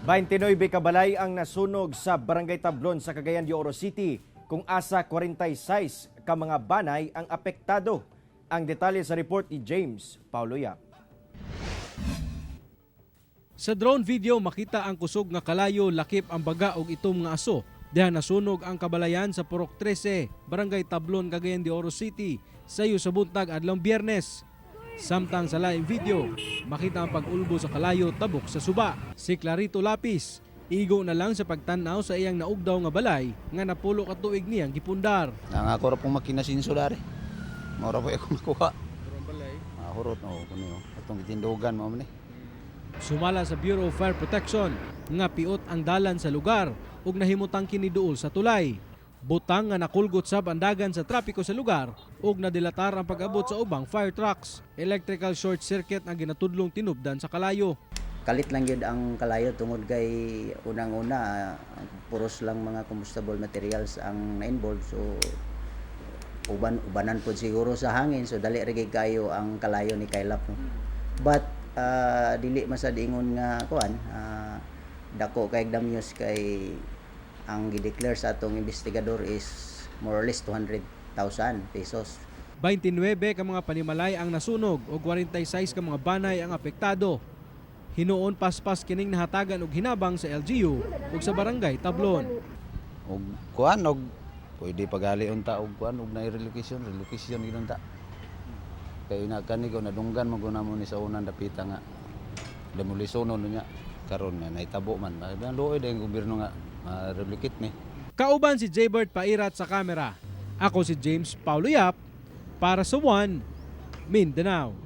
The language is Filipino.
29 kabalay ang nasunog sa Barangay Tablon sa Cagayan de Oro City kung asa 46 ka mga banay ang apektado. Ang detalye sa report ni James Paulo Yap. Sa drone video makita ang kusog nga kalayo lakip ang baga og itom nga aso. Diha nasunog ang kabalayan sa Purok 13, Barangay Tablon, Cagayan de Oro City sayo sa buntag adlawng Biyernes. Samtang sa live video, makita ang pag-ulbo sa kalayo tabok sa suba. Si Clarito Lapis, igo na lang sa pagtanaw sa iyang naugdaw nga balay nga napulo ka tuig niyang gipundar. Nangako ra pong makina sinsular. Maura po ako makuha. balay. Hurot no kuno. Atong gitindugan mo man ni. Sumala sa Bureau of Fire Protection nga piot ang dalan sa lugar ug nahimutang kini duol sa tulay. Butang nga nakulgot sa bandagan sa trapiko sa lugar ug nadilatar ang pag-abot sa ubang fire trucks. Electrical short circuit ang ginatudlong tinubdan sa kalayo. Kalit lang yun ang kalayo tungod kay unang-una puros lang mga combustible materials ang na-involved, so ubanan po siguro sa hangin, so dali rin kayo ang kalayo ni kailap, no? But dili masad ingon nga kuan, dako kay damyos kay ang gideclare sa atong investigador is more or less 200,000 pesos. 29 ka mga panimalay ang nasunog ug 46 ka mga banay ang apektado. Hinuon paspas kining nahatagan og hinabang sa LGU ug sa Barangay Tablon. Og kuan og pwede pagali unta og kuan og na relocation ginon ta. Kay ina kani ko nadunggan mo guna mo ni sa unang dapita nga demolition no niya karon na naitabo man. Luoy dayong gobyerno nga relocate ni. Kauban si Jaybert Pairat sa kamera. Ako si James Paulo Yap para sa One Mindanao.